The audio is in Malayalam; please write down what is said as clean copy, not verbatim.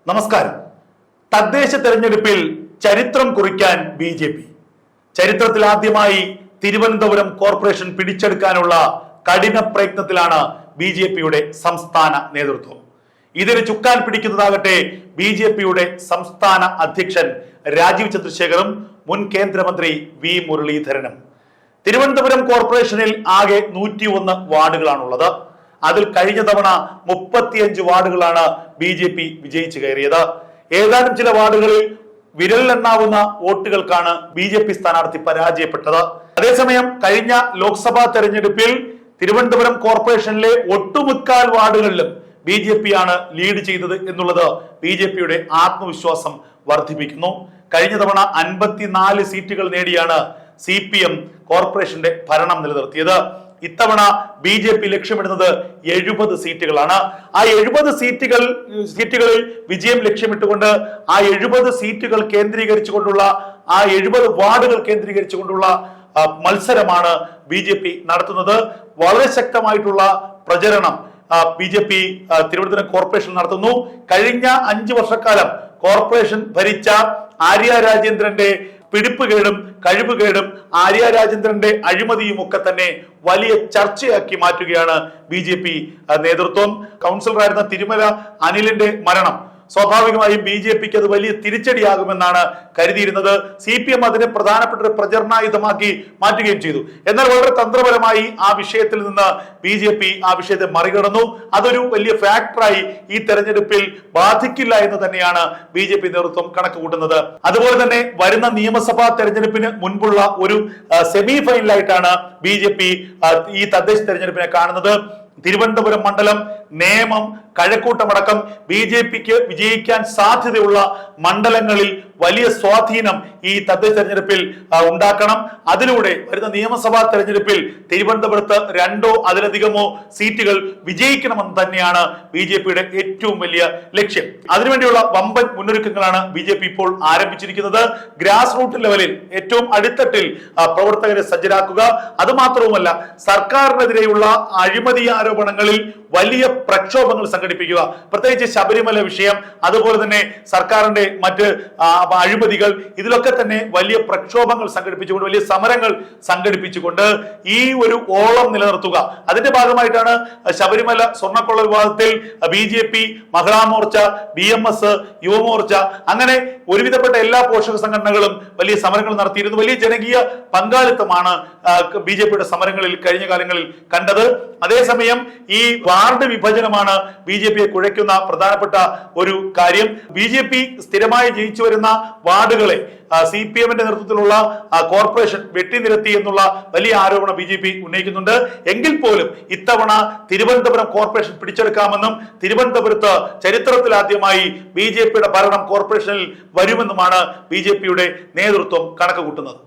നമസ്കാരം. തദ്ദേശ തെരഞ്ഞെടുപ്പിൽ ചരിത്രം കുറിക്കാൻ BJP. ചരിത്രത്തിൽ ആദ്യമായി തിരുവനന്തപുരം കോർപ്പറേഷൻ പിടിച്ചെടുക്കാനുള്ള കഠിന പ്രയത്നത്തിലാണ് BJPയുടെ സംസ്ഥാന നേതൃത്വം. ഇതിന് ചുക്കാൻ പിടിക്കുന്നതാകട്ടെ BJPയുടെ സംസ്ഥാന അധ്യക്ഷൻ രാജീവ് ചന്ദ്രശേഖറും മുൻ കേന്ദ്രമന്ത്രി V മുരളീധരനും. തിരുവനന്തപുരം കോർപ്പറേഷനിൽ ആകെ 101 വാർഡുകളാണുള്ളത്. അതിൽ കഴിഞ്ഞ തവണ 35 വാർഡുകളാണ് BJP വിജയിച്ചു കയറിയത്. ഏതാനും ചില വാർഡുകളിൽ വിരലിലെണ്ണാവുന്ന വോട്ടുകൾക്കാണ് BJP സ്ഥാനാർത്ഥി പരാജയപ്പെട്ടത്. അതേസമയം കഴിഞ്ഞ ലോക്സഭാ തെരഞ്ഞെടുപ്പിൽ തിരുവനന്തപുരം കോർപ്പറേഷനിലെ ഒട്ടുമുക്കാൽ വാർഡുകളിലും BJP ആണ് ലീഡ് ചെയ്തത് എന്നുള്ളത് BJPയുടെ ആത്മവിശ്വാസം വർദ്ധിപ്പിക്കുന്നു. കഴിഞ്ഞ തവണ 54 സീറ്റുകൾ നേടിയാണ് CPM കോർപ്പറേഷന്റെ ഭരണം നിലനിർത്തിയത്. ഇത്തവണ BJP ലക്ഷ്യമിടുന്നത് 70 സീറ്റുകളാണ്. ആ 70 സീറ്റുകളിൽ വിജയം ലക്ഷ്യമിട്ടുകൊണ്ട് ആ 70 സീറ്റുകൾ കേന്ദ്രീകരിച്ചുകൊണ്ടുള്ള ആ 70 വാർഡുകൾ കേന്ദ്രീകരിച്ചുകൊണ്ടുള്ള മത്സരമാണ് BJP നടത്തുന്നത്. വളരെ ശക്തമായിട്ടുള്ള പ്രചരണം BJP തിരുവനന്തപുരം കോർപ്പറേഷൻ നടത്തുന്നു. കഴിഞ്ഞ 5 വർഷക്കാലം കോർപ്പറേഷൻ ഭരിച്ച ആര്യ രാജേന്ദ്രന്റെ പിടിപ്പുകേടും കഴിവുകേടും ആര്യ രാജേന്ദ്രന്റെ അഴിമതിയും ഒക്കെ തന്നെ വലിയ ചർച്ചയാക്കി മാറ്റുകയാണ് BJP നേതൃത്വം. കൗൺസിലറായിരുന്ന തിരുമല അനിലിന്റെ മരണം സ്വാഭാവികമായും BJPക്ക് അത് വലിയ തിരിച്ചടിയാകുമെന്നാണ് കരുതിയിരുന്നത്. CPM അതിനെ പ്രധാനപ്പെട്ട ഒരു പ്രചരണായുധമാക്കി മാറ്റുകയും ചെയ്തു. എന്നാൽ വളരെ തന്ത്രപരമായി ആ വിഷയത്തിൽ നിന്ന് BJP ആ വിഷയത്തെ മറികടന്നു. അതൊരു വലിയ ഫാക്ടറായി ഈ തെരഞ്ഞെടുപ്പിൽ ബാധിക്കില്ല എന്ന് തന്നെയാണ് BJP നേതൃത്വം കണക്ക് കൂട്ടുന്നത്. അതുപോലെ തന്നെ വരുന്ന നിയമസഭാ തെരഞ്ഞെടുപ്പിന് മുൻപുള്ള ഒരു സെമി ഫൈനലായിട്ടാണ് BJP ഈ തദ്ദേശ തെരഞ്ഞെടുപ്പിനെ കാണുന്നത്. തിരുവനന്തപുരം മണ്ഡലം, നേമം, കഴക്കൂട്ടമടക്കം BJPക്ക് വിജയിക്കാൻ സാധ്യതയുള്ള മണ്ഡലങ്ങളിൽ വലിയ സ്വാധീനം ഈ തദ്ദേശ തെരഞ്ഞെടുപ്പിൽ ഉണ്ടാക്കണം. അതിലൂടെ വരുന്ന നിയമസഭാ തെരഞ്ഞെടുപ്പിൽ തിരുവനന്തപുരത്ത് 2ഓ അതിലധികമോ സീറ്റുകൾ വിജയിക്കണമെന്ന് തന്നെയാണ് BJPയുടെ ഏറ്റവും വലിയ ലക്ഷ്യം. അതിനുവേണ്ടിയുള്ള വമ്പൻ മുന്നൊരുക്കങ്ങളാണ് BJP ഇപ്പോൾ ആരംഭിച്ചിരിക്കുന്നത്. ഗ്രാസ് റൂട്ട് ലെവലിൽ ഏറ്റവും അടിത്തട്ടിൽ പ്രവർത്തകരെ സജ്ജരാക്കുക. അതുമാത്രവുമല്ല, സർക്കാരിനെതിരെയുള്ള അഴിമതി ആരോപണങ്ങളിൽ വലിയ പ്രക്ഷോഭങ്ങൾ സംഘടിപ്പിക്കുക. പ്രത്യേകിച്ച് ശബരിമല വിഷയം, അതുപോലെ തന്നെ സർക്കാരിന്റെ മറ്റ് അഴിമതികൾ, ഇതിലൊക്കെ തന്നെ വലിയ പ്രക്ഷോഭങ്ങൾ സംഘടിപ്പിച്ചുകൊണ്ട്, വലിയ സമരങ്ങൾ സംഘടിപ്പിച്ചുകൊണ്ട് ഈ ഒരു ഓളം നിലനിർത്തുക. അതിന്റെ ഭാഗമായിട്ടാണ് ശബരിമല സ്വർണ്ണക്കൊള്ള വിവാദത്തിൽ BJP, മഹിളാ മോർച്ച, BMS, യുവമോർച്ച, അങ്ങനെ ഒരുവിധപ്പെട്ട എല്ലാ പോഷക സംഘടനകളും വലിയ സമരങ്ങൾ നടത്തിയിരുന്നു. വലിയ ജനകീയ പങ്കാളിത്തമാണ് BJPയുടെ സമരങ്ങളിൽ കഴിഞ്ഞ കാലങ്ങളിൽ കണ്ടത്. അതേസമയം ഈ വാർഡ് വിഭജനമാണ് BJPയെ കുഴയ്ക്കുന്ന പ്രധാനപ്പെട്ട ഒരു കാര്യം. BJP സ്ഥിരമായി ജയിച്ചു വരുന്ന വാർഡുകളെ CPMന്റെ നേതൃത്വത്തിലുള്ള കോർപ്പറേഷൻ വെട്ടിനിരത്തി എന്നുള്ള വലിയ ആരോപണം BJP ഉന്നയിക്കുന്നുണ്ട്. എങ്കിൽ പോലും ഇത്തവണ തിരുവനന്തപുരം കോർപ്പറേഷൻ പിടിച്ചെടുക്കാമെന്നും തിരുവനന്തപുരത്ത് ചരിത്രത്തിലാദ്യമായി BJPയുടെ ഭരണം കോർപ്പറേഷനിൽ വരുമെന്നുമാണ് BJPയുടെ നേതൃത്വം കണക്ക് കൂട്ടുന്നത്.